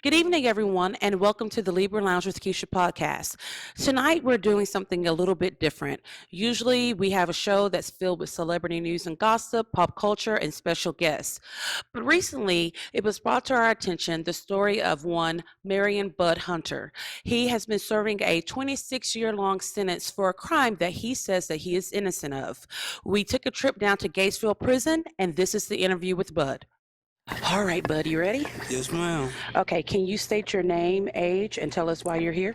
Good evening, everyone, and welcome to the Libra Lounge with Keisha podcast. Tonight, we're doing something a little bit different. Usually, we have a show that's filled with celebrity news and gossip, pop culture, and special guests. But recently, it was brought to our attention the story of one Marion Bud Hunter. He has been serving a 26-year-long sentence for a crime that he says that he is innocent of. We took a trip down to Gatesville Prison, and this is the interview with Bud. All right, Bud, you ready? Yes, ma'am. Okay, can you state your name, age, and tell us why you're here?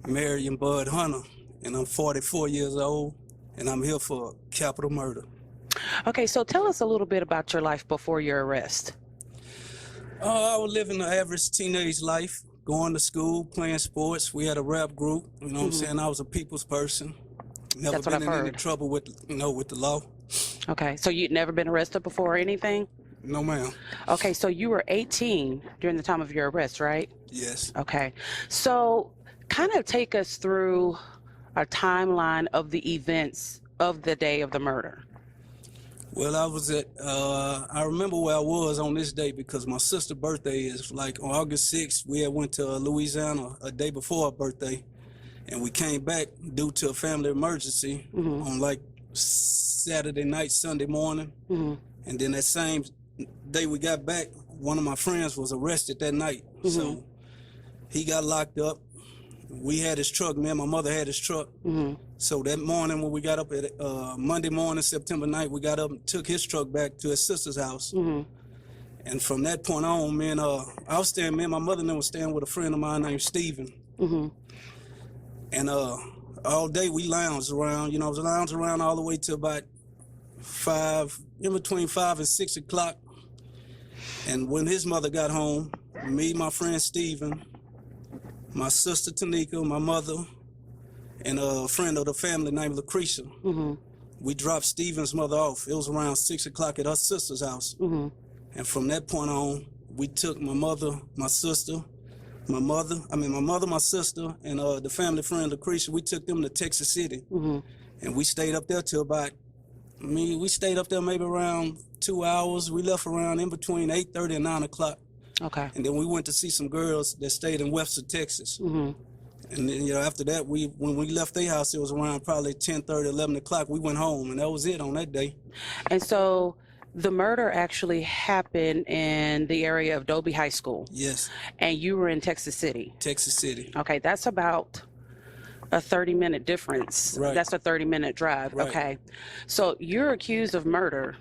Marion Bud Hunter, and I'm 44 years old, and I'm here for capital murder. Okay, so tell us a little bit about your life before your arrest. I was living an average teenage life, going to school, playing sports. We had a rap group, you know what I'm saying? I was a people's person. Never That's what been I've in any heard. trouble with, with the law. Okay, so you'd never been arrested before or anything? No, ma'am. Okay, so you were 18 during the time of your arrest, right? Yes. Okay, so kind of take us through a timeline of the events of the day of the murder. Well, I remember where I was on this day because my sister's birthday is like on August 6th. We had went to Louisiana a day before her birthday, and we came back due to a family emergency on like Saturday night, Sunday morning. And then that same day we got back, one of my friends was arrested that night. So he got locked up. We had his truck, me and my mother had his truck. So that morning when we got up at Monday morning, September 9th, we got up and took his truck back to his sister's house. And from that point on, me and my mother and them was staying with a friend of mine named Steven. And all day we lounged around, lounged around all the way to about between 5 and 6 o'clock. And when his mother got home, me, my friend Steven, my sister Tanika, my mother, and a friend of the family named Lucretia, we dropped Steven's mother off. It was around 6 o'clock at her sister's house. And from that point on, we took my mother, my sister, my sister, and the family friend Lucretia, we took them to Texas City. And we stayed up there till we stayed up there maybe around 2 hours. We left around in between 8:30 and 9 o'clock. Okay. And then we went to see some girls that stayed in Webster, Texas. And then, after that, when we left their house, it was around probably 10:30, 11 o'clock. We went home, and that was it on that day. And so the murder actually happened in the area of Dobie High School. Yes. And you were in Texas City. Texas City. Okay, that's about a 30-minute difference. Right. That's a 30-minute drive. Right. Okay. So you're accused of murder,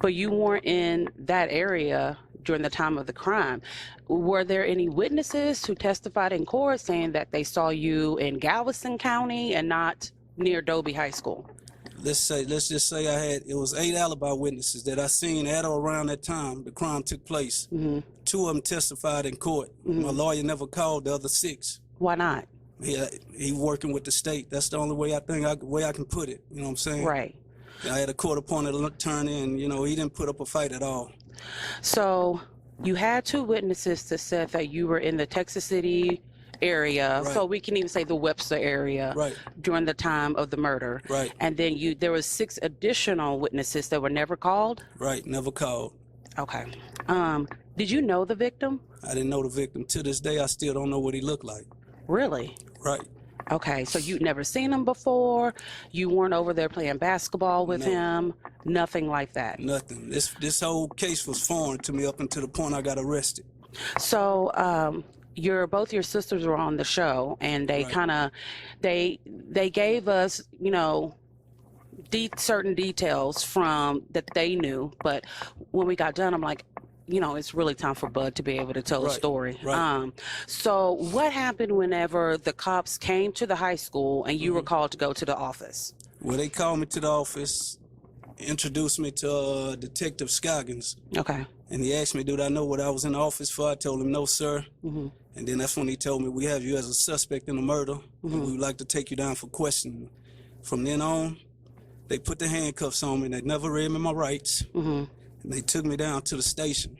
but you weren't in that area during the time of the crime. Were there any witnesses who testified in court saying that they saw you in Galveston County and not near Dobie High School? Let's just say it was 8 alibi witnesses that I seen at or around that time the crime took place. 2 of them testified in court. My lawyer never called the other 6. Why not? He working with the state. That's the only way I can put it. You know what I'm saying? Right. I had a court-appointed attorney, and he didn't put up a fight at all. So you had 2 witnesses that said that you were in the Texas City area, Right. so we can even say the Webster area, Right. during the time of the murder. Right. And then there was 6 additional witnesses that were never called? Right, never called. Okay. Did you know the victim? I didn't know the victim. To this day, I still don't know what he looked like. Really? Right. Okay, so you'd never seen him before? You weren't over there playing basketball with No. him? Nothing like that? Nothing. This whole case was foreign to me up until the point I got arrested. So, both your sisters were on the show, and they Right. kind of, they gave us, certain details from that they knew. But when we got done, I'm like, it's really time for Bud to be able to tell a Right. story. Right. So what happened whenever the cops came to the high school and you were called to go to the office? Well, they called me to the office, introduced me to Detective Scoggins, Okay. and he asked me, did I know what I was in the office for? I told him, no, sir. And then that's when he told me, we have you as a suspect in the murder, and we would like to take you down for questioning. From then on, they put the handcuffs on me, and they never read me my rights. And they took me down to the station.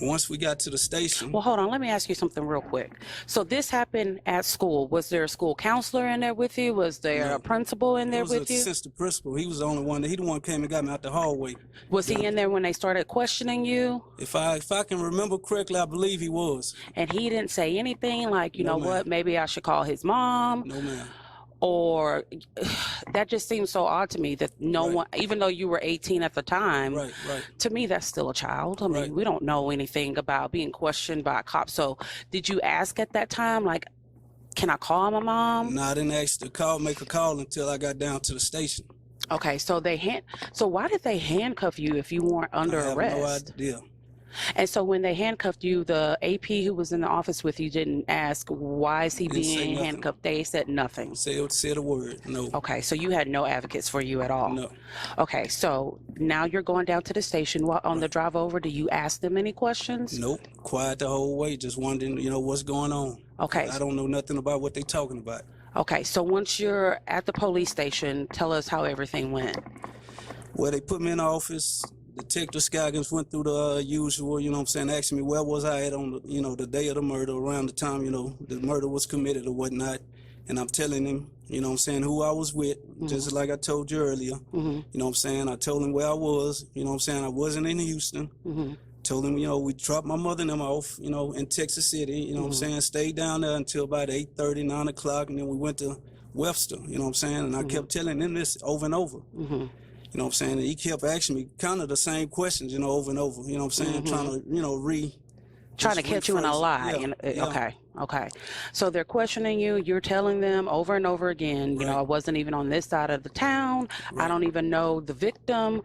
Once we got to the station, Well, hold on. Let me ask you something real quick. So this happened at school. Was there a school counselor in there with you? Was there a no, principal in it there was a with you? assistant principal. He was the only one. He the one came and got me out the hallway. Was he Yeah. in there when they started questioning you? If I can remember correctly, I believe he was. And he didn't say anything like, you No, know ma'am. what, maybe I should call his mom? No, ma'am. Or that just seems so odd to me that no Right. one, even though you were 18 at the time, Right. to me that's still a child. I mean, Right. we don't know anything about being questioned by a cop. So did you ask at that time, like, can I call my mom? No, I didn't ask to make a call until I got down to the station. Okay, so so why did they handcuff you if you weren't under I have arrest? no idea. And so when they handcuffed you, the AP who was in the office with you didn't ask, why is he Didn't say being nothing. handcuffed? They said nothing. Said a word. No. Okay, so you had no advocates for you at all? No. Okay, so now you're going down to the station. On the drive over, do you ask them any questions? Nope. Quiet the whole way, just wondering, what's going on. Okay. I don't know nothing about what they talking about. Okay, so once you're at the police station, tell us how everything went. Well, they put me in the office. Detective Scoggins went through the usual, asking me where was I at on the, the day of the murder, around the time, the murder was committed or whatnot. And I'm telling him, who I was with, just like I told you earlier. I told him where I was, I wasn't in Houston. Told him, we dropped my mother and them off, in Texas City, stayed down there until about 8:30, 9 o'clock, and then we went to Webster, and I kept telling him this over and over. And he kept asking me kind of the same questions, over and over, trying to, Trying to catch you in a lie. Yeah. Okay. So they're questioning you. You're telling them over and over again, Right. I wasn't even on this side of the town. I don't even know the victim.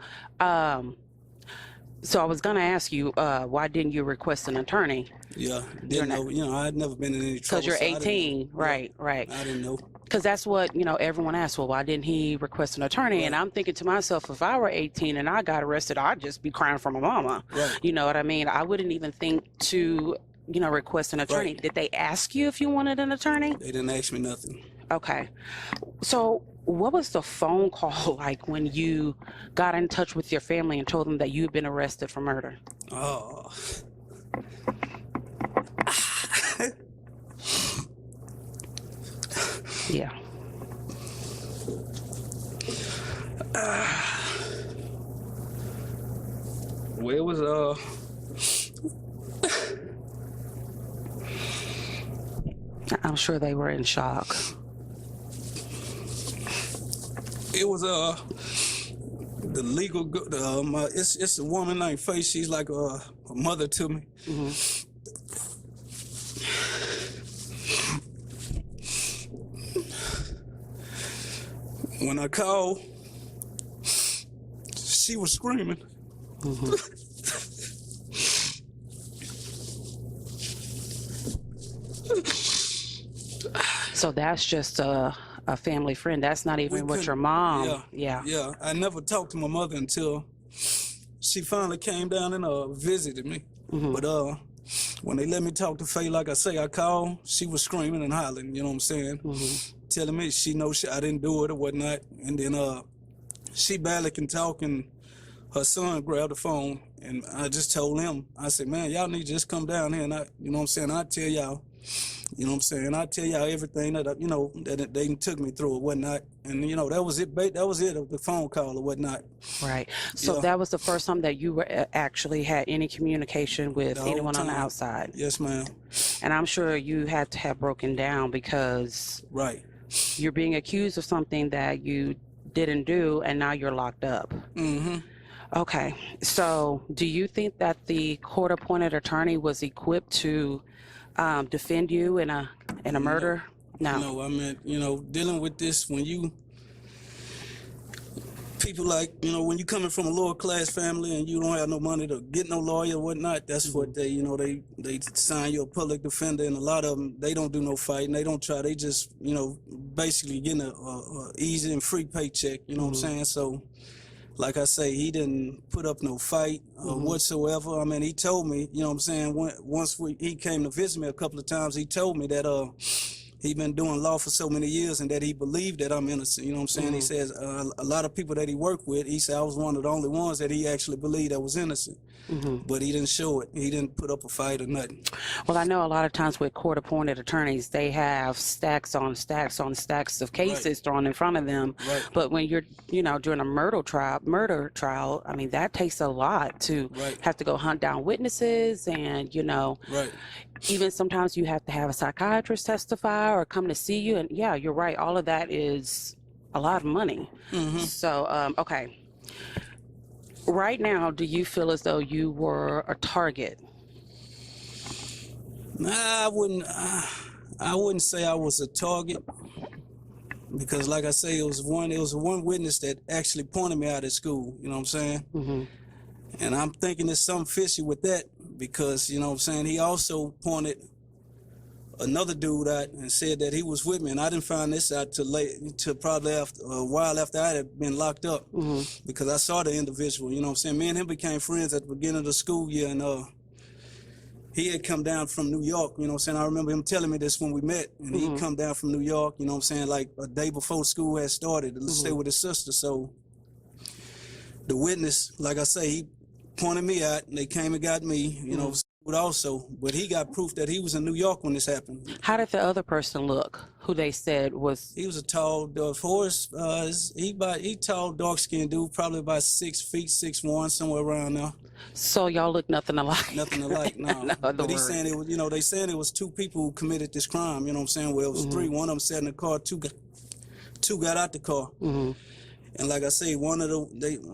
So I was going to ask you, why didn't you request an attorney? Yeah, didn't know. I had never been in any trouble. Because you're so I didn't 18. know. Right. I didn't know. Because that's what, everyone asks, well, why didn't he request an attorney? And I'm thinking to myself, if I were 18 and I got arrested, I'd just be crying for my mama. Right. You know what I mean? I wouldn't even think to, request an attorney. Right. Did they ask you if you wanted an attorney? They didn't ask me nothing. Okay. So what was the phone call like when you got in touch with your family and told them that you'd been arrested for murder? Oh. Yeah. Well, it was I'm sure they were in shock. It was the legal. It's a woman named Faith. She's like a mother to me. When I called, she was screaming. So that's just a family friend. That's not even what your mom. Yeah. I never talked to my mother until she finally came down and visited me. But when they let me talk to Faye, like I say, I called. She was screaming and hollering. You know what I'm saying? Telling me she knows I didn't do it or whatnot. And then she barely can talk, and her son grabbed the phone, and I just told him, I said, man, y'all need to just come down here, and I'll tell y'all. I tell y'all everything that that they took me through or whatnot, and that was it. That was it of the phone call or whatnot. Right. So Yeah. that was the first time that you were actually had any communication with The whole anyone on the time. outside. Yes, ma'am. And I'm sure you had to have broken down because Right. you're being accused of something that you didn't do, and now you're locked up. Okay. So do you think that the court-appointed attorney was equipped to defend you in a murder? No. No, I mean, dealing with this when people like, when you coming from a lower class family and you don't have no money to get no lawyer or whatnot, that's what they sign you a public defender, and a lot of them, they don't do no fighting. They don't try. They just, basically getting a easy and free paycheck, you know what I'm saying? So, like I say, he didn't put up no fight whatsoever. I mean, he told me, you know what I'm saying, once he came to visit me a couple of times, he told me that he been doing law for so many years and that he believed that I'm innocent. You know what I'm saying? He says a lot of people that he worked with, he said I was one of the only ones that he actually believed that was innocent. But he didn't show it. He didn't put up a fight or nothing. Well, I know a lot of times with court-appointed attorneys, they have stacks on stacks on stacks of cases thrown in front of them. But when you're, doing a murder trial, I mean, that takes a lot to have to go hunt down witnesses and, even sometimes you have to have a psychiatrist testify or come to see you. And yeah, you're right. All of that is a lot of money. So, okay. Right now, do you feel as though you were a target? Nah, I wouldn't say I was a target, because like I say, it was one witness that actually pointed me out at school. You know what I'm saying? And I'm thinking there's something fishy with that, because you know what I'm saying, he also pointed another dude out and said that he was with me, and I didn't find this out till probably after a while after I had been locked up, because I saw the individual. You know what I'm saying? Me and him became friends at the beginning of the school year, and he had come down from New York. You know what I'm saying? I remember him telling me this when we met, and he'd come down from New York, you know what I'm saying, like a day before school had started to stay with his sister. So the witness, like I say, he pointed me out, and they came and got me, also, but he got proof that he was in New York when this happened. How did the other person look, who they said was? He was a tall, he tall, dark-skinned dude, probably about 6 feet, 6'1", somewhere around there. So y'all look nothing alike? Nothing alike, no. But he's saying it was, they saying it was 2 people who committed this crime, you know what I'm saying? Well, it was 3. One of them sat in the car, two got out the car. And like I say, one of them,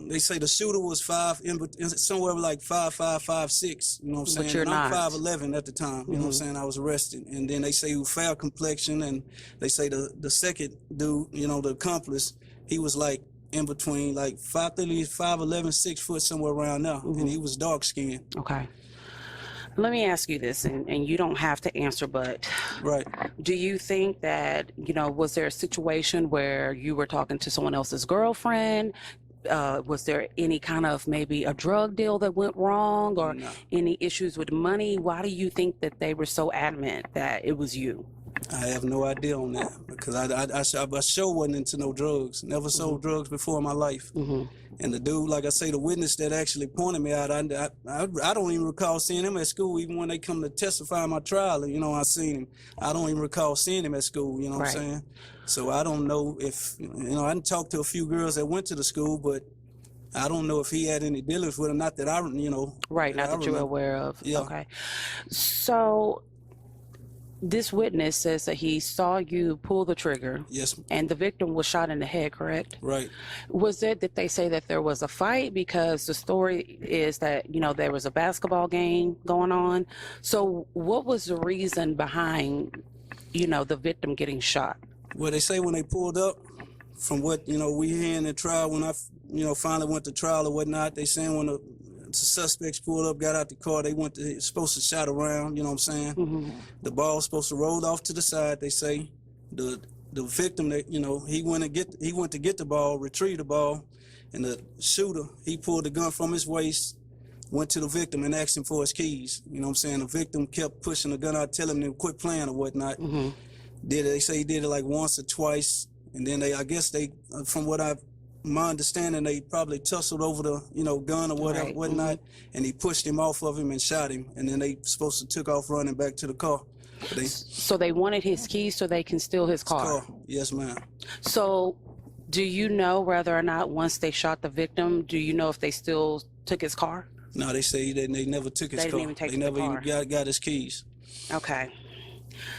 they say the shooter was somewhere like 5'5", 5'6", you know what I'm saying? But you're not. not. I'm 5'11" at the time, you know what I'm saying? I was arrested. And then they say he was fair complexion, and they say the second dude, the accomplice, he was like in between like 5'30", 5'11", 6 foot, somewhere around there. And he was dark skinned. Okay. Let me ask you this, and you don't have to answer, but do you think that, was there a situation where you were talking to someone else's girlfriend? Was there any kind of maybe a drug deal that went wrong, or any issues with money? Why do you think that they were so adamant that it was you? I have no idea on that, because I sure wasn't into no drugs. Never sold drugs before in my life. And the dude, like I say, the witness that actually pointed me out, I don't even recall seeing him at school, even when they come to testify in my trial. I seen him. I don't even recall seeing him at school. You know what I'm saying? So I don't know if I didn't talk to a few girls that went to the school, but I don't know if he had any dealings with them. Not that not that you're aware of. Yeah. Okay. So this witness says that he saw you pull the trigger. Yes. And the victim was shot in the head, correct? Right. Was it that they say that there was a fight? Because the story is that, there was a basketball game going on. So what was the reason behind, the victim getting shot? Well, they say when they pulled up, from what, we hear in the trial, when I, finally went to trial or whatnot, they saying when the suspects pulled up, got out the car, they supposed to shot around, you know what I'm saying? The ball was supposed to roll off to the side, they say. The victim, that he went to get the ball, retrieve the ball, and the shooter, he pulled the gun from his waist, went to the victim and asked him for his keys. You know what I'm saying? The victim kept pushing the gun out, telling him to quit playing or whatnot. They say he did it like once or twice, and then from what my understanding, they probably tussled over the gun or whatever, whatnot, and he pushed him off of him and shot him, and then they supposed to took off running back to the car. So they wanted his keys so they can steal his car? Yes, ma'am. So do you know whether or not once they shot the victim, do you know if they still took his car? No, they say they never took his car. They didn't even take the car. They never even got his keys. Okay.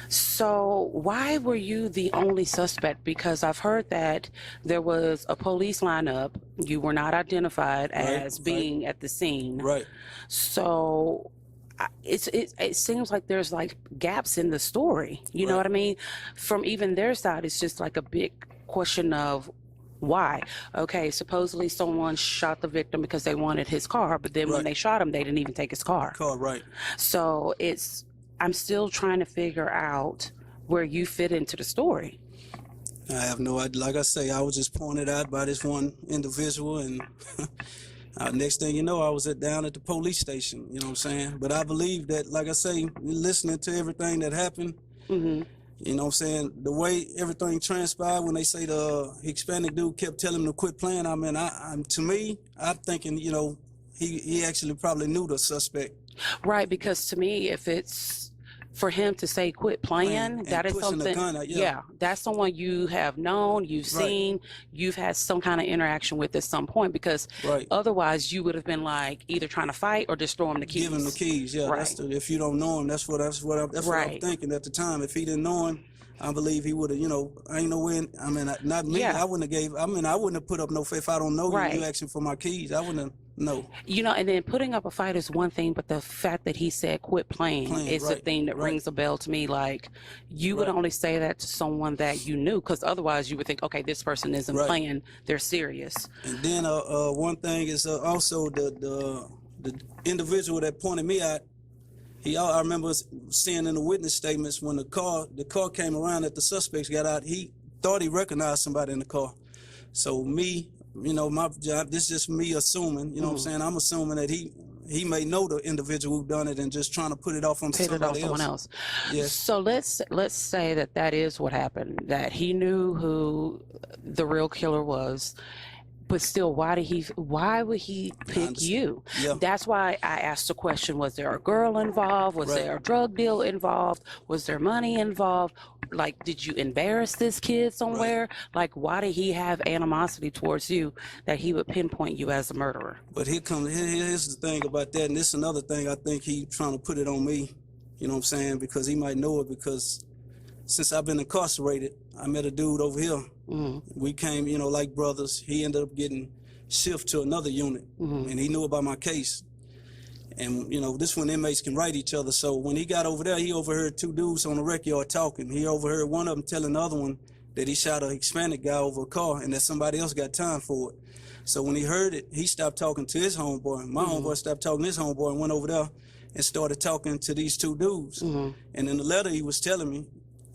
So why were you the only suspect? Because I've heard that there was a police lineup. You were not identified as being at the scene. Right. So it seems like there's like gaps in the story. You know what I mean? From even their side, it's just like a big question of why. Okay, supposedly someone shot the victim because they wanted his car, but then when they shot him, they didn't even take his car. So I'm still trying to figure out where you fit into the story. I have no idea. Like I say, I was just pointed out by this one individual, and next thing you know, I was down at the police station, you know what I'm saying? But I believe that, like I say, listening to everything that happened, You know what I'm saying? The way everything transpired when they say the Hispanic dude kept telling him to quit playing, I mean, to me, I'm thinking, you know, he actually probably knew the suspect. Right, because to me, if it's for him to say quit playing, And that is pushing the something, gun out, yeah. yeah, that's someone you have known, you've Right. seen, you've had some kind of interaction with at some point, because Right. otherwise you would have been like either trying to fight or just throw him the keys. Give him the keys, yeah. Right. That's if you don't know him, that's what I was Right. thinking at the time. If he didn't know him, I believe he would have, you know, ain't no way. I mean, not me. Yeah. I wouldn't have I wouldn't have put up no fight if I don't know Right. you. You asking for my keys, I wouldn't have. No. You know, and then putting up a fight is one thing, but the fact that he said quit playing is the right, thing that right. rings a bell to me. Like, you would Right. only say that to someone that you knew, because otherwise you would think, okay, this person isn't Right. playing, they're serious. And then one thing is also the individual that pointed me out. I remember seeing in the witness statements when the car came around that the suspects got out, he thought he recognized somebody in the car. So me, you know, my job, this is just me assuming, you know what I'm saying? I'm assuming that he may know the individual who done it and just trying to put it off on someone else. Yes. So let's say that that is what happened, that he knew who the real killer was. But still, why would he pick you? Yeah. That's why I asked the question, was there a girl involved? Was Right. there a drug deal involved? Was there money involved? Like, did you embarrass this kid somewhere? Like, why did he have animosity towards you that he would pinpoint you as a murderer? But here's the thing about that, and this is another thing I think he trying to put it on me, you know what I'm saying? Because he might know it, because since I've been incarcerated, I met a dude over here. We came, you know, like brothers. He ended up getting shifted to another unit, and he knew about my case. And, you know, this when inmates can write each other. So when he got over there, he overheard two dudes on the rec yard talking. He overheard one of them telling the other one that he shot a Hispanic guy over a car and that somebody else got time for it. So when he heard it, he stopped talking to his homeboy. My homeboy stopped talking to his homeboy and went over there and started talking to these two dudes. And in the letter, he was telling me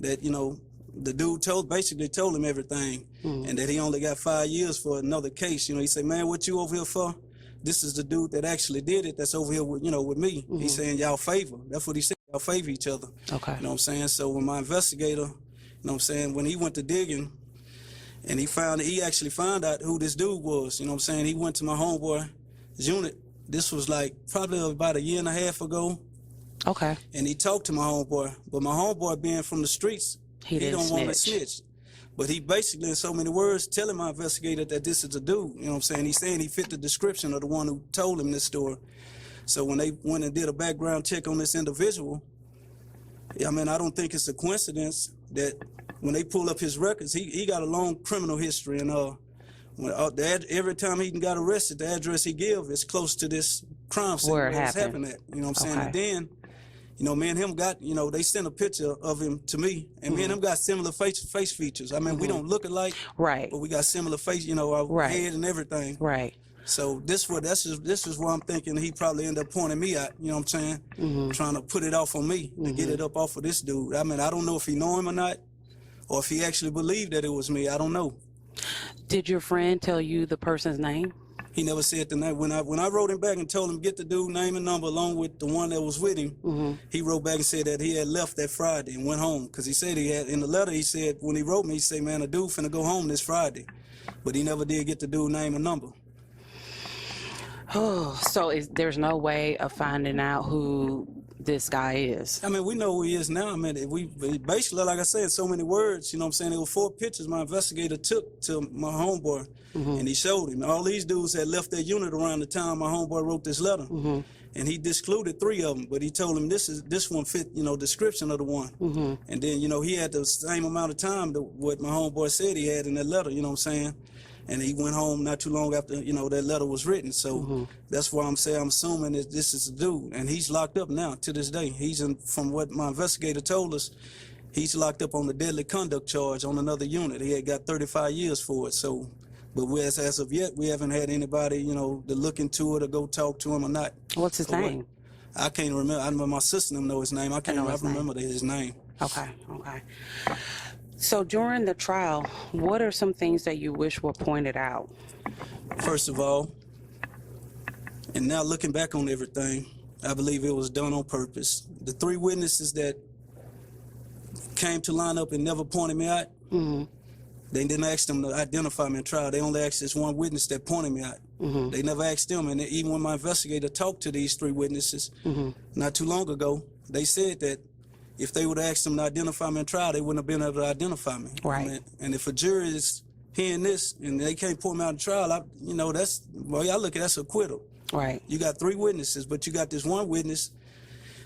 that, you know, the dude basically told him everything, and that he only got 5 years for another case. You know, he said, man, what you over here for? This is the dude that actually did it that's over here with, you know, with me. He's saying y'all favor. That's what he said. Y'all favor each other. Okay. You know what I'm saying? So when my investigator, you know what I'm saying, when he went to digging and he actually found out who this dude was, you know what I'm saying? He went to my homeboy's unit. This was like probably about a year and a half ago. Okay. And he talked to my homeboy, but my homeboy being from the streets, he don't want to snitch. But he basically, in so many words, telling my investigator that this is a dude. You know what I'm saying? He's saying he fit the description of the one who told him this story. So when they went and did a background check on this individual, I mean, I don't think it's a coincidence that when they pull up his records, he got a long criminal history. And every time he got arrested, the address he give is close to this crime scene Where it it's happened. happened at. You know what I'm saying? Okay. And then, you know, me and him got, you know, they sent a picture of him to me, and me and him got similar face features. I mean, we don't look alike, Right. but we got similar face, you know, our head and everything. Right. So this is why I'm thinking he probably ended up pointing me out, you know what I'm saying? Trying to put it off on me to get it up off of this dude. I mean, I don't know if he know him or not, or if he actually believed that it was me. I don't know. Did your friend tell you the person's name? He never said the name. When I wrote him back and told him get the dude name and number along with the one that was with him, he wrote back and said that he had left that Friday and went home, because he said he had, in the letter he said, when he wrote me, he said, man, a dude finna go home this Friday. But he never did get the dude name and number. Oh, so there's no way of finding out who this guy is? I mean, we know who he is now. I mean, we basically, like I said, so many words, you know what I'm saying? There were 4 pictures my investigator took to my homeboy, and he showed him. All these dudes had left their unit around the time my homeboy wrote this letter. And he discluded 3 of them, but he told him this one fit, you know, description of the one. And then, you know, he had the same amount of time to what my homeboy said he had in that letter, you know what I'm saying? And he went home not too long after, you know, that letter was written. So that's why I'm assuming that this is a dude. And he's locked up now to this day. From what my investigator told us, he's locked up on the deadly conduct charge on another unit. He had got 35 years for it. So, but as of yet, we haven't had anybody, you know, to look into it or go talk to him or not. What's his name? I can't remember. I remember my sister know his name. I remember his name. Okay. So during the trial, what are some things that you wish were pointed out? First of all, and now looking back on everything, I believe it was done on purpose. The 3 witnesses that came to line up and never pointed me out. They didn't ask them to identify me in trial. They only asked this one witness that pointed me out. They never asked them. And even when my investigator talked to these 3 witnesses not too long ago, they said that if they would have asked them to identify me in trial, they wouldn't have been able to identify me. Right. And if a jury is hearing this and they can't point me out in trial, I look at that's acquittal. Right. You got 3 witnesses, but you got this one witness,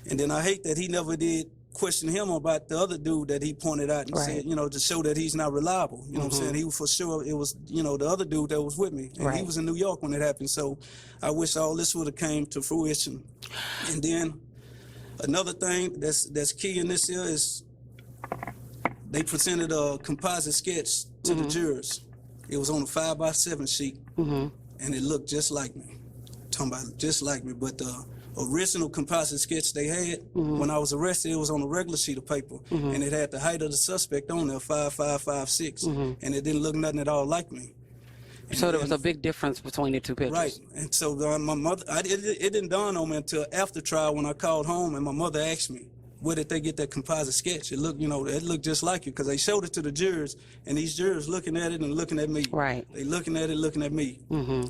and then I hate that he never did question him about the other dude that he pointed out and said, to show that he's not reliable. You know what I'm saying? He was for sure, it was, the other dude that was with me. And he was in New York when it happened. So I wish all this would have came to fruition. And then another thing that's key in this here is they presented a composite sketch to the jurors. It was on a 5x7 sheet, and it looked just like me. Talking about just like me, but the original composite sketch they had when I was arrested, it was on a regular sheet of paper, and it had the height of the suspect on there, 5'5", 5'6", and it didn't look nothing at all like me. And so there was a big difference between the 2 pictures. Right, and so my mother, it didn't dawn on me until after trial when I called home and my mother asked me, where did they get that composite sketch? It looked, it looked just like you, because they showed it to the jurors, and these jurors looking at it and looking at me. Right. They looking at it, looking at me.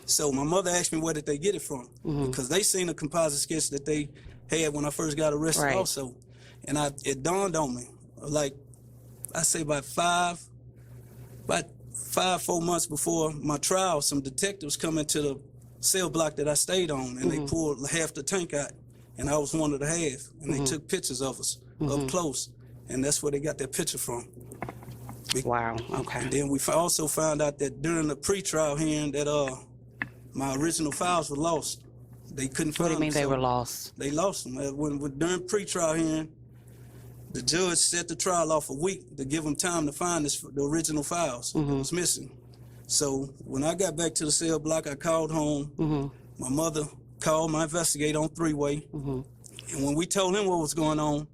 So my mother asked me where did they get it from, because they seen a composite sketch that they had when I first got arrested also. And it dawned on me, like, I say about 4 months before my trial, some detectives come into the cell block that I stayed on, and they pulled half the tank out. And I was one of the half, and they took pictures of us up close, and that's where they got that picture from. Wow. Okay. And then we also found out that during the pre-trial hearing that my original files were lost. They couldn't find them. What do you mean they were lost? They lost them. During pre-trial hearing, the judge set the trial off a week to give them time to find the original files that was missing. So when I got back to the cell block, I called home. My mother called my investigator on 3-way, and when we told him what was going on,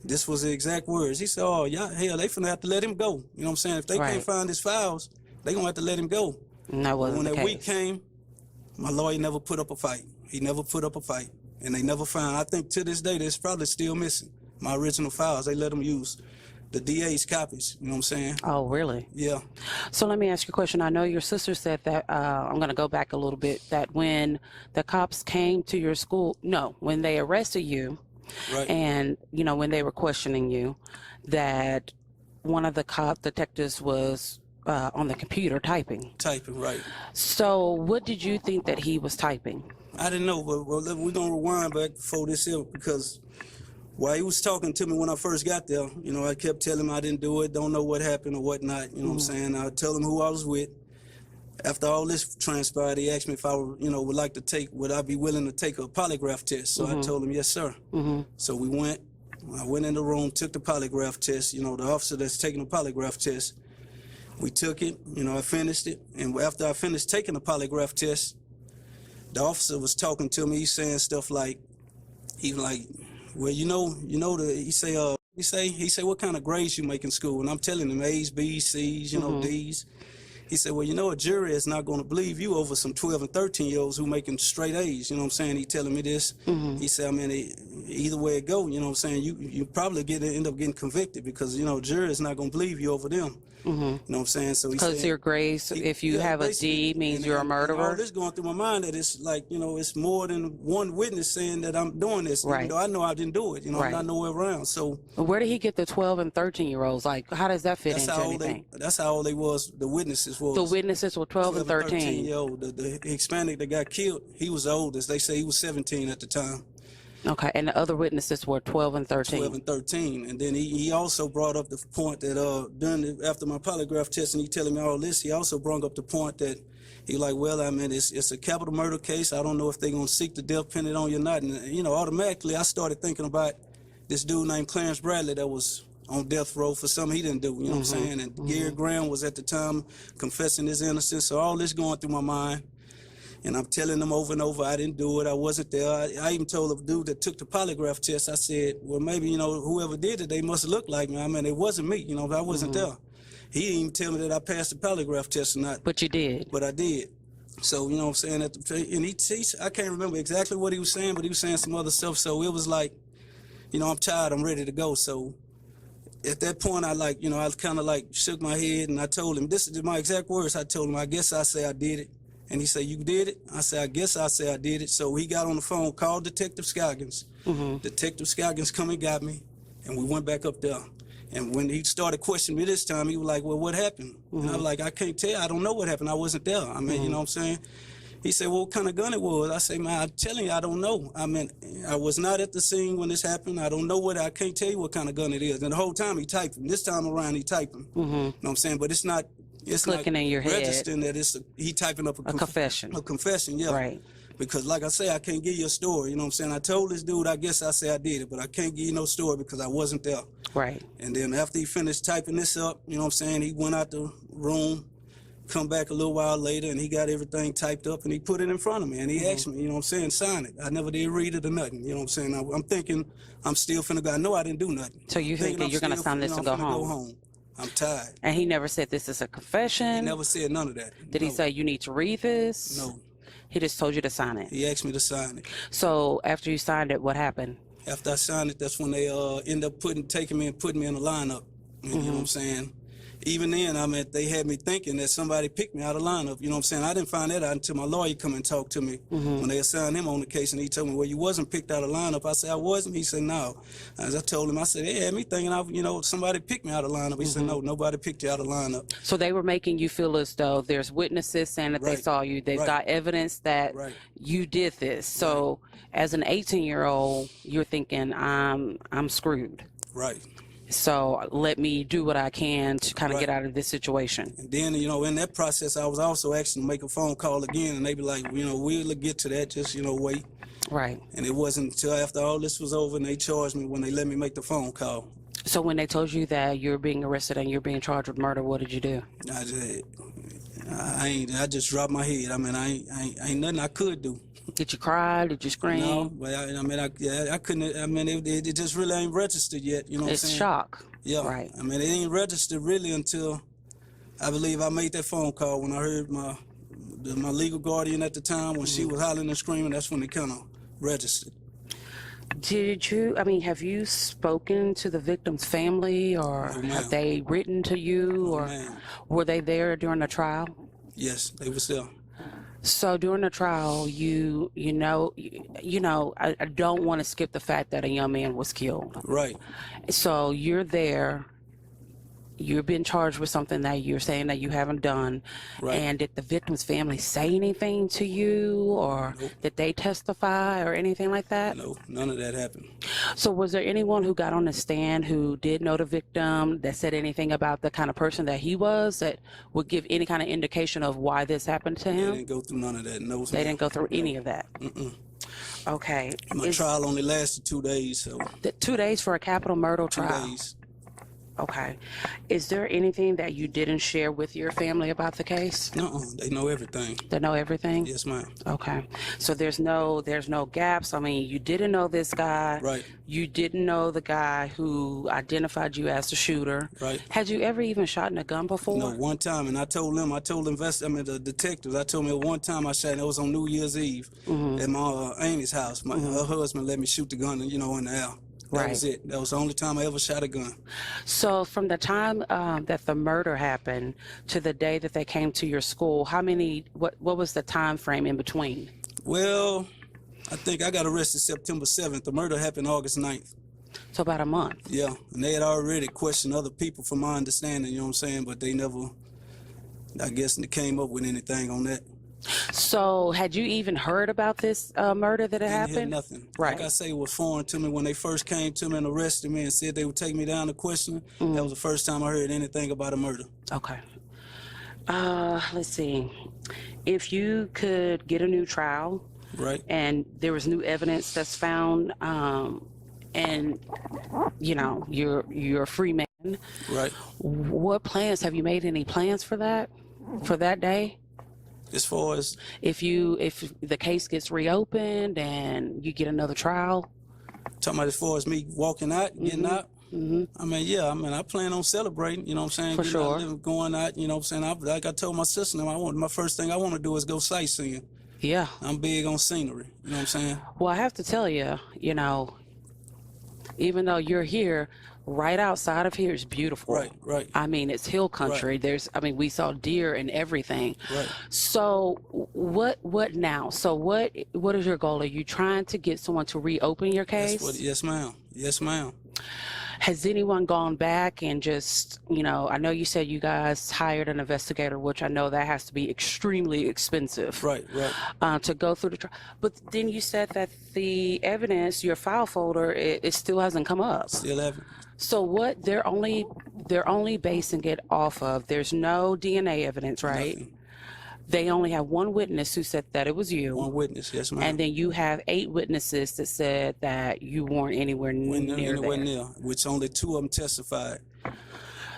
this was the exact words. He said, "Oh, yeah, hell, they finna have to let him go." You know what I'm saying? If they can't find his files, they gonna have to let him go. And that wasn't when the that case. week came, my lawyer never put up a fight. He never put up a fight, and they never found. I think to this day, there's probably still missing my original files. They let them use the DA's copies. You know what I'm saying? Oh, really? Yeah. So let me ask you a question. I know your sister said that, I'm going to go back a little bit, that when the cops came to your school, when they arrested you, and, when they were questioning you, that one of the cop detectives was on the computer typing. Typing, right. So what did you think that he was typing? I didn't know, but we're going to rewind back before this here, because while he was talking to me when I first got there, I kept telling him I didn't do it, don't know what happened or whatnot, you know what I'm saying? I would tell him who I was with. After all this transpired, he asked me if I would I be willing to take a polygraph test? So I told him, yes, sir. So I went in the room, took the polygraph test, the officer that's taking the polygraph test. We took it, I finished it, and after I finished taking the polygraph test, the officer was talking to me, he's saying stuff like, well, he say, what kind of grades you make in school? And I'm telling him A's, B's, C's, D's. He said, well, a jury is not going to believe you over some 12 and 13-year-olds who making straight A's. You know what I'm saying? He telling me this. He said, either way it go, you know what I'm saying, you probably end up getting convicted because, jury is not going to believe you over them. You know what I'm saying? So because your grades, if you have a D, means you're a murderer. All this going through my mind that it's like, it's more than one witness saying that I'm doing this. Right. Even though I know I didn't do it. I'm not nowhere around. So where did he get the 12 and 13-year-olds? Like, how does that fit into anything? That's how old they was. The witnesses was. The witnesses were 12 and 13. The Hispanic that got killed, he was the oldest. They say he was 17 at the time. Okay, and the other witnesses were 12 and 13. 12 and 13, and then he also brought up the point that after my polygraph test, and he telling me all this, he also brought up the point that he like, well, it's a capital murder case. I don't know if they're gonna seek the death penalty on you or not. And automatically I started thinking about this dude named Clarence Bradley that was on death row for something he didn't do. You know what I'm saying? And Gary Graham was at the time confessing his innocence. So all this going through my mind. And I'm telling them over and over, I didn't do it, I wasn't there. I even told the dude that took the polygraph test, I said, well, maybe, whoever did it, they must have looked like me. It wasn't me, I wasn't there. He didn't even tell me that I passed the polygraph test or not. But you did. But I did. So, you know what I'm saying? And I can't remember exactly what he was saying, but he was saying some other stuff. So it was like, I'm tired, I'm ready to go. So at that point, I like, I kind of like shook my head and I told him, this is my exact words. I told him, I guess I say I did it. And he said, you did it? I said, I guess I say I did it. So he got on the phone, called Detective Scoggins. Detective Scoggins come and got me, and we went back up there. And when he started questioning me this time, he was like, well, what happened? And I was like, I can't tell. I don't know what happened. I wasn't there. I mean, you know what I'm saying? He said, well, what kind of gun it was? I said, man, I'm telling you, I don't know. I mean, I was not at the scene when this happened. I don't know I can't tell you what kind of gun it is. And the whole time he typing. This time around he typing. You know what I'm saying? But it's not clicking not in your head. Registering that he typing up a confession. A confession, yeah. Right. Because like I say, I can't give you a story. You know what I'm saying? I told this dude, I guess I say I did it, but I can't give you no story because I wasn't there. Right. And then after he finished typing this up, you know what I'm saying, he went out the room, come back a little while later, and he got everything typed up and he put it in front of me and he asked me, you know what I'm saying, sign it. I never did read it or nothing. You know what I'm saying? I'm thinking I'm still finna go. I know I didn't do nothing. So you thinking you're gonna sign this and go home? I'm tired. And he never said this is a confession? He never said none of that. Did he say you need to read this? No. He just told you to sign it? He asked me to sign it. So after you signed it, what happened? After I signed it, that's when they end up taking me and putting me in the lineup. You know what I'm saying? Even then, I mean, they had me thinking that somebody picked me out of lineup. You know what I'm saying? I didn't find that out until my lawyer come and talk to me when they assigned him on the case, and he told me, well, you wasn't picked out of lineup. I said, I wasn't. He said, no. As I told him, I said, they had me thinking, somebody picked me out of lineup. He said, no, nobody picked you out of lineup. So they were making you feel as though there's witnesses saying that they saw you. They've got evidence that you did this. So as an 18-year-old, you're thinking, I'm screwed. Right. So let me do what I can to kind of get out of this situation. And then, in that process, I was also asking to make a phone call again, and they be like, we'll get to that, just, wait. Right. And it wasn't until after all this was over and they charged me when they let me make the phone call. So when they told you that you're being arrested and you're being charged with murder, what did you do? I just dropped my head. I mean, I ain't nothing I could do. Did you cry? Did you scream? No, but I couldn't. I mean, it just really ain't registered yet. You know what I'm saying? It's shock. Yeah. Right. I mean, it ain't registered really until I believe I made that phone call when I heard my legal guardian at the time when she was hollering and screaming. That's when it kind of registered. Have you spoken to the victim's family, or have they written to you, or were they there during the trial? Yes, they was there. So during the trial, I don't want to skip the fact that a young man was killed. Right. So you're there. You're being charged with something that you're saying that you haven't done. Right. And did the victim's family say anything to you, or did they testify or anything like that? No, none of that happened. So was there anyone who got on the stand who did know the victim, that said anything about the kind of person that he was, that would give any kind of indication of why this happened to him? They didn't go through none of that. No. They didn't go through any of that? Okay. My trial only lasted 2 days. So 2 days for a capital murder trial? 2 days. Okay. Is there anything that you didn't share with your family about the case? No, they know everything. They know everything? Yes, ma'am. Okay. So there's no gaps. I mean, you didn't know this guy. Right. You didn't know the guy who identified you as the shooter. Right. Had you ever even shot in a gun before? No, one time, and I told the detectives, I told them one time I shot, and it was on New Year's Eve at my Amy's house. Her husband let me shoot the gun, in the air. That was it. That was the only time I ever shot a gun. So from the time that the murder happened to the day that they came to your school, what was the time frame in between? Well, I think I got arrested September 7th. The murder happened August 9th. So about a month. Yeah, and they had already questioned other people from my understanding, you know what I'm saying, but they never, I guess, came up with anything on that. So had you even heard about this murder that had happened? Heard nothing. Right. Like I say, it was foreign to me when they first came to me and arrested me and said they would take me down to question. That was the first time I heard anything about a murder. Okay. Let's see. If you could get a new trial, right, and there was new evidence that's found, and you're a free man, right, what plans have you made? Any plans for that day? As far as if the case gets reopened and you get another trial? Talking about as far as me walking out, getting out? I mean, I plan on celebrating, you know what I'm saying? For sure. Going out, you know what I'm saying? Like I told my sister, my first thing I want to do is go sightseeing. Yeah. I'm big on scenery, you know what I'm saying? Well, I have to tell you, even though you're here, right outside of here is beautiful. Right, right, I mean, it's hill country. right, There's, I mean, we saw deer and everything. right. So what now? So what is your goal? Are you trying to get someone to reopen your case? Yes, ma'am. Yes, ma'am. Has anyone gone back and just, I know you said you guys hired an investigator, which I know that has to be extremely expensive. Right, right. To go through the trial. But then you said that the evidence, your file folder, it still hasn't come up. Still haven't. So what they're only basing it off of, there's no DNA evidence, right? Nothing. They only have one witness who said that it was you. One witness, yes, ma'am. And then you have 8 witnesses that said that you weren't anywhere near there. Which only 2 of them testified.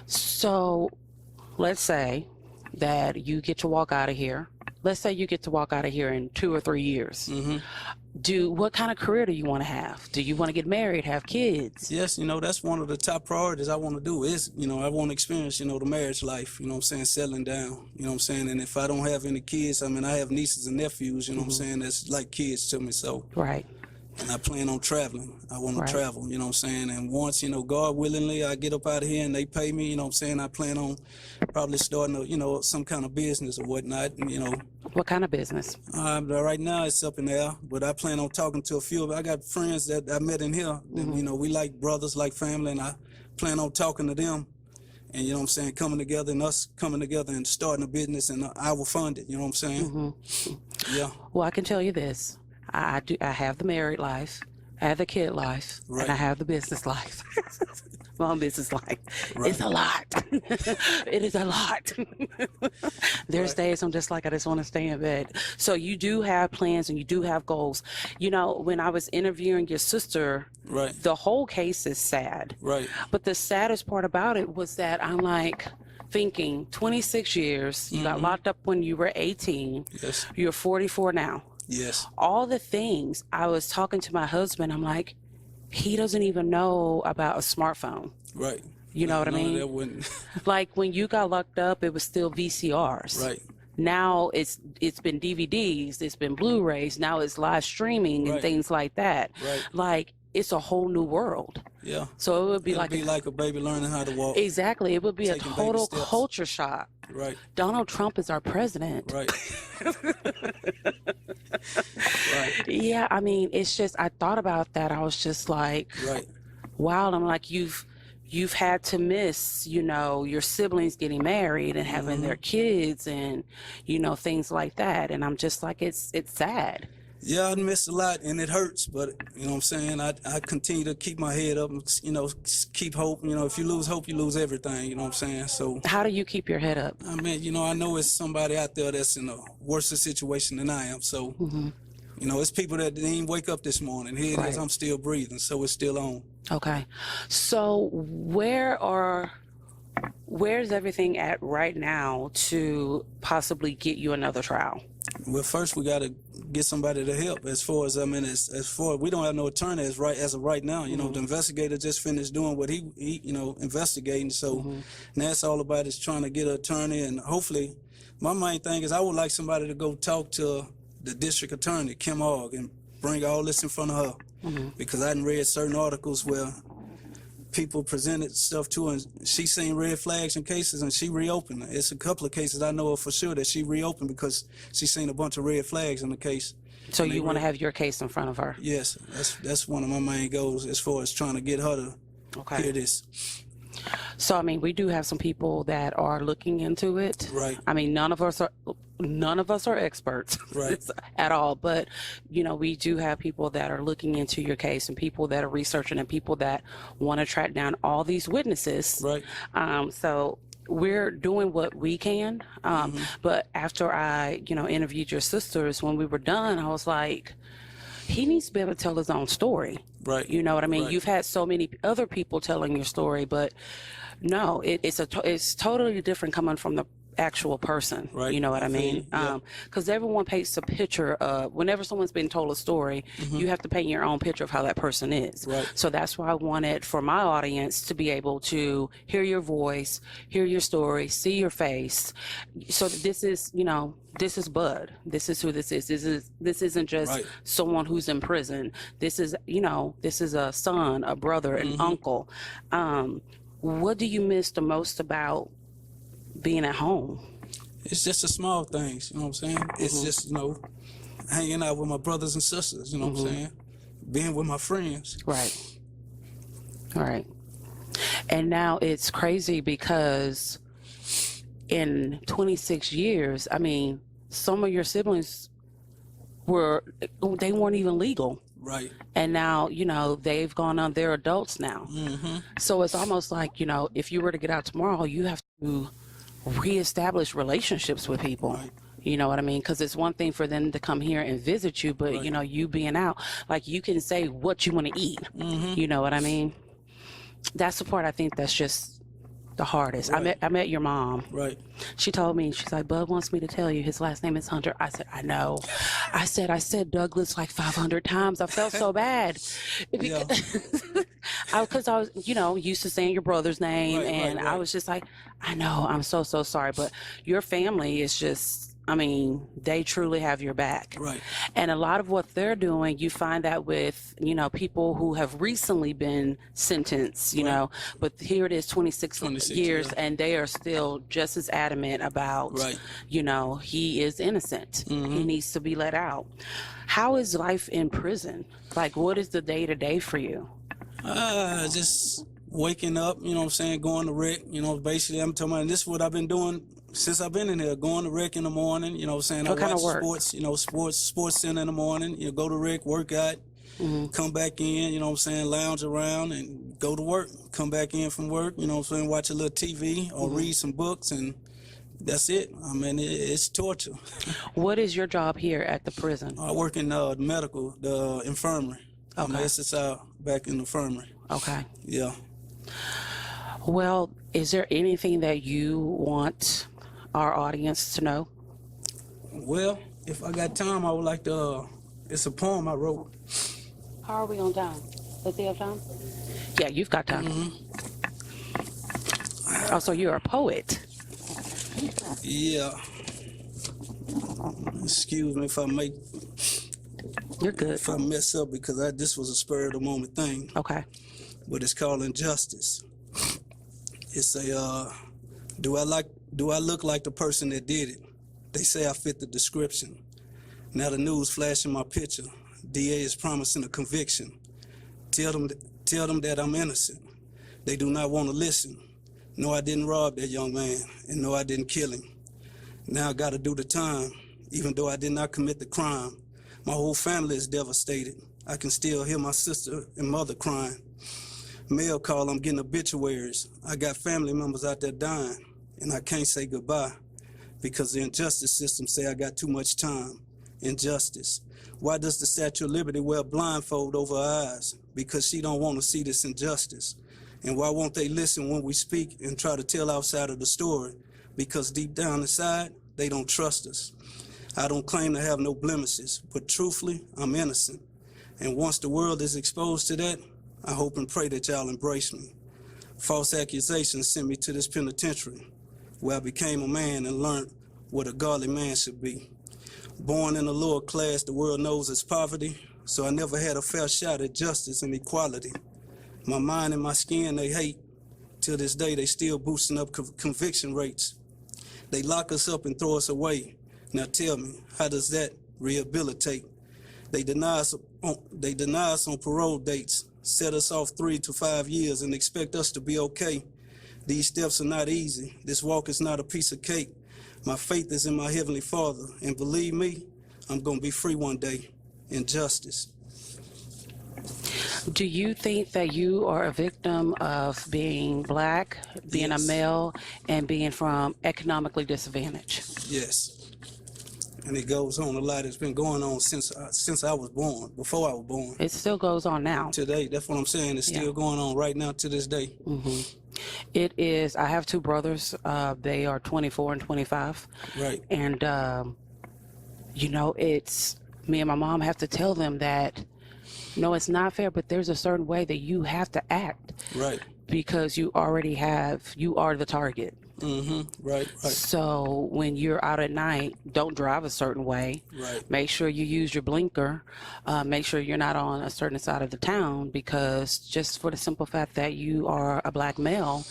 So let's say that you get to walk out of here. Let's say you get to walk out of here in 2 or 3 years. Mm-hmm. What kind of career do you want to have? Do you want to get married, have kids? Yes, that's one of the top priorities I want to do is, I want to experience, the marriage life, settling down, and if I don't have any kids, I have nieces and nephews, that's like kids to me, so. Right. And I plan on traveling. I want to Right. travel, and once, God willingly, I get up out of here and they pay me, I plan on probably starting, some kind of business or whatnot, What kind of business? Right now it's up in the air, but I plan on talking to a few of them. I got friends that I met in here, that, we like brothers, like family, and I plan on talking to them and, coming together and us coming together and starting a business, and I will fund it, Yeah. Well, I can tell you this. I have the married life, I have the kid life, Right. and I have the business life. My own business life. Right. It's a lot. It is a lot. There's Right. days I'm just like, I just want to stay in bed. So you do have plans and you do have goals. When I was interviewing your sister, Right. the whole case is sad. Right. But the saddest part about it was that I'm like thinking 26 years, you got locked up when you were 18, Yes. you're 44 now. Yes. All the things, I was talking to my husband, I'm like, he doesn't even know about a smartphone. Right. You know what I mean? That wouldn't. Like when you got locked up, it was still VCRs. Right. Now it's been DVDs, it's been Blu-rays, now it's live streaming and Right. things like that. Right. Like it's a whole new world. Yeah. So it would be It'd like a baby learning how to walk. exactly, it would be a Taking baby total steps. culture shock. Right. Donald Trump is our president. Right. Right. Yeah, I mean, it's just I thought about that. I was just like, Right. wow. I'm like, you've had to miss, your siblings getting married and having their kids and, things like that. And I'm just like, it's sad. Yeah, I missed a lot and it hurts, but I continue to keep my head up and, keep hope. If you lose hope, you lose everything, So, How do you keep your head up? I know it's somebody out there that's in a worse situation than I am. So, it's people that didn't even wake up this morning. Here it is, Right. I'm still breathing, so it's still on. Okay. So where's everything at right now to possibly get you another trial? Well, first we got to get somebody to help. As far as we don't have no attorney as of right now. The investigator just finished doing what he investigating. So now it's all about is trying to get an attorney, and hopefully, my main thing is I would like somebody to go talk to the district attorney, Kim Ogg, and bring all this in front of her, because I done read certain articles where people presented stuff to her and she seen red flags in cases and she reopened. It's a couple of cases I know of for sure that she reopened because she seen a bunch of red flags in the case. So you want to have your case in front of her? Yes, that's one of my main goals as far as trying to get her to hear this. So I mean, we do have some people that are looking into it. Right. I mean, none of us are experts Right. at all, but we do have people that are looking into your case and people that are researching and people that want to track down all these witnesses. Right. So we're doing what we can. But after I, interviewed your sisters, when we were done, I was like, he needs to be able to tell his own story. Right. You know what I mean? Right. You've had so many other people telling your story, but no, it's totally different coming from the actual person. Right. You know what I feel mean? you. Yeah. Because everyone paints a picture of, whenever someone's been told a story, you have to paint your own picture of how that person is. Right. So that's why I wanted for my audience to be able to hear your voice, hear your story, see your face. So that this is, you know, this is Bud. This is who this is. This isn't just Right. someone who's in prison. This is, you know, this is a son, a brother, an uncle. What do you miss the most about being at home? It's just the small things, you know what I'm saying? It's just, you know, hanging out with my brothers and sisters, you know what I'm saying? Being with my friends. Right. Right. And now it's crazy because in 26 years, I mean, some of your siblings they weren't even legal. Right. And now, you know, they've gone on, they're adults now. So it's almost like, you know, if you were to get out tomorrow, you have to reestablish relationships with people. Right. You know what I mean? Because it's one thing for them to come here and visit you, but, you know, you being out, like you can say what you want to eat. You know what I mean? That's the part I think that's just the hardest. Right. I met your mom. Right. She told me, she's like, Bud wants me to tell you his last name is Hunter. I said, I know. I said Douglas like 500 times. I felt so bad. Yeah. Because I was, you know, used to saying your brother's name. Right, and right. I was just like, I know, I'm so sorry. But your family is just, I mean, they truly have your back. Right. And a lot of what they're doing, you find that with, you know, people who have recently been sentenced, you know, but here it is 26 years, yeah. and they are still just as adamant about, you know, he is innocent. He needs to be let out. How is life in prison? Like, what is the day-to-day for you? Just waking up, you know what I'm saying, going to rec, you know, basically I'm talking about, this is what I've been doing since I've been in here, going to rec in the morning, you know what I'm saying, What I kind of watch work? sports, you know, sports center in the morning, you know, go to rec, work out, come back in, you know what I'm saying, lounge around and go to work, come back in from work, you know what I'm saying, watch a little TV or read some books, and that's it. I mean, it's torture. What is your job here at the prison? I work in the infirmary. I'm an SSI back in the infirmary. Okay. Yeah. Well, is there anything that you want our audience to know? Well, if I got time, I would like to, it's a poem I wrote. How are we on time? Does he have time? Yeah, you've got time. Oh, so you're a poet. Yeah. Excuse me You're good. if I mess up, because this was a spur of the moment thing. Okay. But it's called Injustice. It's a, do I look like the person that did it? They say I fit the description. Now the news flashing my picture. DA is promising a conviction. Tell them that I'm innocent. They do not want to listen. No, I didn't rob that young man, and no, I didn't kill him. Now I got to do the time, even though I did not commit the crime. My whole family is devastated. I can still hear my sister and mother crying. Mail call, I'm getting obituaries. I got family members out there dying, and I can't say goodbye because the injustice system say I got too much time. Injustice. Why does the Statue of Liberty wear a blindfold over her eyes? Because she don't want to see this injustice. And why won't they listen when we speak and try to tell our side of the story? Because deep down inside, they don't trust us. I don't claim to have no blemishes, but truthfully, I'm innocent. And once the world is exposed to that, I hope and pray that y'all embrace me. False accusations sent me to this penitentiary, where I became a man and learned what a godly man should be. Born in a lower class the world knows as poverty, so I never had a fair shot at justice and equality. My mind and my skin they hate. Till this day, they still boosting up conviction rates. They lock us up and throw us away. Now tell me, how does that rehabilitate? They deny us on parole dates, set us off 3 to 5 years and expect us to be okay. These steps are not easy. This walk is not a piece of cake. My faith is in my Heavenly Father, and believe me, I'm gonna be free one day in justice. Do you think that you are a victim of being black, being a male, and being from economically disadvantaged? Yes. And it goes on a lot. It's been going on since I was born, before I was born. It still goes on now. Today, that's what I'm saying. It's still going on right now to this day. It is. I have two brothers. They are 24 and 25. Right. And, it's me and my mom have to tell them that, no, it's not fair, but there's a certain way that you have to act Right. because you are the target. Right. Right. So when you're out at night, don't drive a certain way. Right. Make sure you use your blinker. Make sure you're not on a certain side of the town, because just for the simple fact that you are a black male,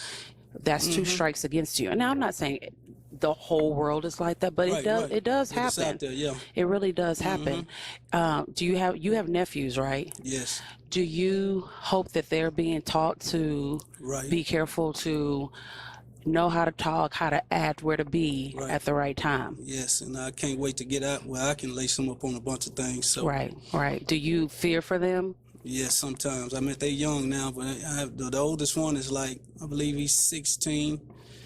that's two strikes against you. And now I'm not saying the whole world is like that, but Right, it right. does It is happen. out there, yeah. It really does happen. Do you have nephews, right? Yes. Do you hope that they're being taught to Right. be careful, to know how to talk, how to act, where to be Right. at the right time? Yes, and I can't wait to get out where I can lace them up on a bunch of things. So Right. Do you fear for them? yes, sometimes. I mean, they're young now, but I have the oldest one is like, I believe he's 16.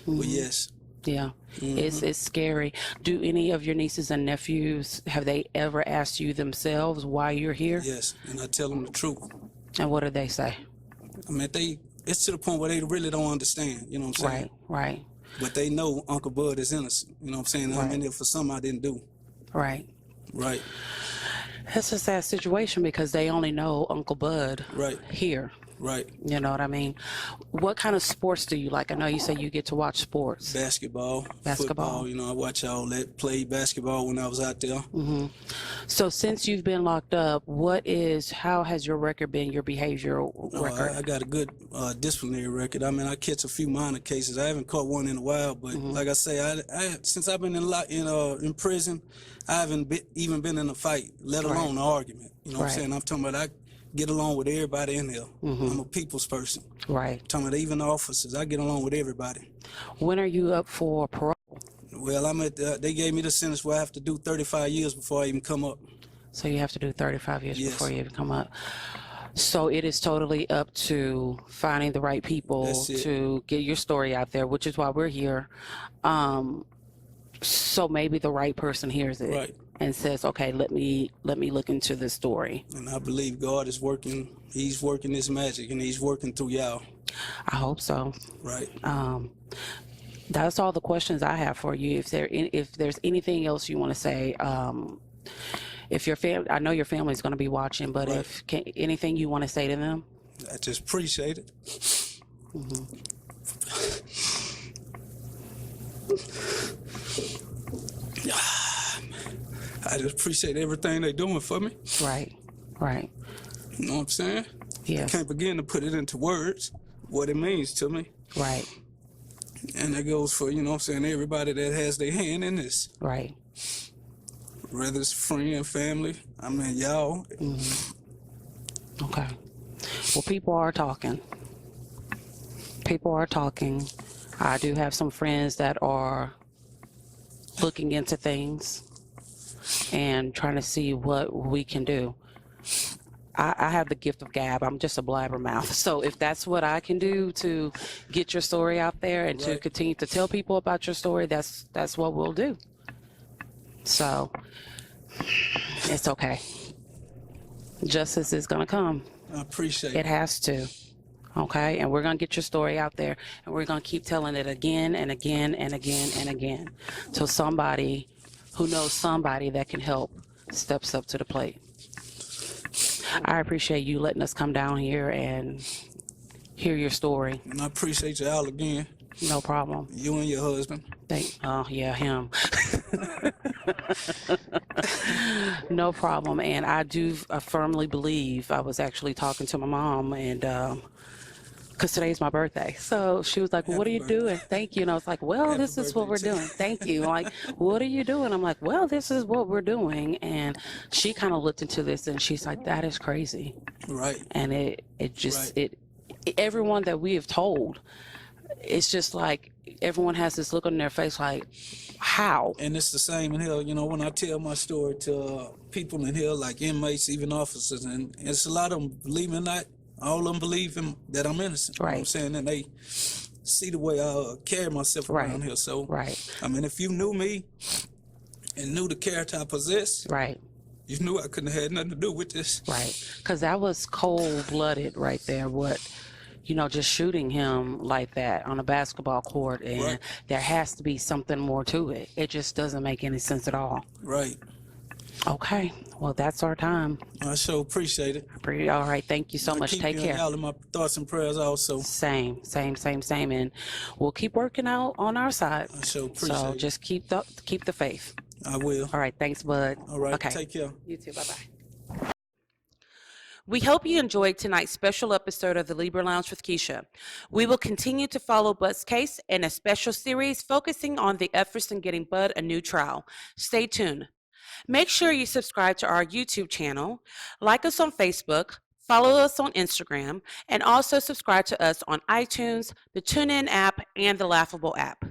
But yes. Yeah. It's scary. Do any of your nieces and nephews, have they ever asked you themselves why you're here? Yes, and I tell them the truth. And what do they say? I mean, it's to the point where they really don't understand, you know what I'm saying? Right. But they know Uncle Bud is innocent, you know what I'm saying? I'm in there for something I didn't do. Right. Right. It's a sad situation because they only know Uncle Bud Right. here. Right. You know what I mean? What kind of sports do you like? I know you say you get to watch sports. Basketball. Basketball. Football, I watch all that. Played basketball when I was out there. So since you've been locked up, how has your record been, your behavioral record? I got a good disciplinary record. I mean, I catch a few minor cases. I haven't caught one in a while, but like I say, I since I've been in prison, I haven't even been in a fight, let alone an argument. You know what I'm saying? I'm talking about I get along with everybody in here. I'm a people's person. Right. Talking about even the officers, I get along with everybody. When are you up for parole? Well, they gave me the sentence where I have to do 35 years before I even come up. So you have to do 35 years Yes. before you even come up. So it is totally up to finding the right people That's it. to get your story out there, which is why we're here. So maybe the right person hears it Right. and says, okay, let me look into this story. And I believe God is working. He's working his magic, and he's working through y'all. I hope so. Right. That's all the questions I have for you. If there's anything else you want to say, if your I know your family is going to be watching, but Right. anything you want to say to them? I just appreciate it. I just appreciate everything they're doing for me. Right. You know what I'm saying? Yes. Can't begin to put it into words, what it means to me. Right. And that goes for, you know what I'm saying, everybody that has their hand in this. Right. Whether it's friend, family, I mean, y'all. Okay. Well, people are talking. I do have some friends that are looking into things and trying to see what we can do. I have the gift of gab. I'm just a blabbermouth. So if that's what I can do to get your story out there and to Right. continue to tell people about your story, that's what we'll do. So it's okay. Justice is going to come. I appreciate It it. has to. Okay? And we're going to get your story out there, and we're going to keep telling it again and again and again and again till somebody who knows somebody that can help steps up to the plate. I appreciate you letting us come down here and hear your story. And I appreciate y'all again, No problem. you and your husband. Oh, yeah, him. No problem. And I firmly believe, I was actually talking to my mom, and because today's my birthday. So she was like, well, what are you Happy birthday. doing? Thank you. And I was like, well, Happy this is what we're birthday to doing. Thank you. I'm like, what are you doing? I'm like, well, this is what we're doing. And she kind of looked into this, and she's like, that is crazy. Right. And it just, Right. everyone that we have told, it's just like everyone has this look on their face like, how? And it's the same in here, you know, when I tell my story to people in here, like inmates, even officers, and it's a lot of them, believe it or not, all of them believe that I'm innocent. You know what I'm Right. saying? And they see the way I carry myself around Right. here. So, Right. I mean, if you knew me and knew the character I possess, Right. you knew I couldn't have had nothing to do with this. Right. Because that was cold-blooded right there, what just shooting him like that on a basketball court, and Right. there has to be something more to it. It just doesn't make any sense at all. Right. Okay, well, that's our time. I sure appreciate it. All right, thank you so much. Keep Take you care. all in my thoughts and prayers also. Same. And we'll keep working out on our side. I sure appreciate So it. just keep the faith. I will. All right, thanks, bud. All right. Okay. Take care. You too. Bye-bye. We hope you enjoyed tonight's special episode of the Libra Lounge with Keisha. We will continue to follow Bud's case in a special series focusing on the efforts in getting Bud a new trial. Stay tuned. Make sure you subscribe to our YouTube channel, like us on Facebook, follow us on Instagram, and also subscribe to us on iTunes, the TuneIn app, and the Laughable app.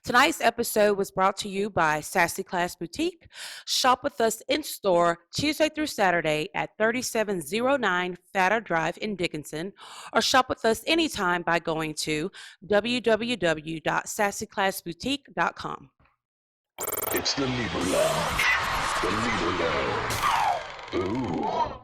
Tonight's episode was brought to you by Sassy Class Boutique. Shop with us in store Tuesday through Saturday at 3709 Fatter Drive in Dickinson, or shop with us anytime by going to www.sassyclassboutique.com. It's the Libra Lounge. The Libra Lounge. Ooh.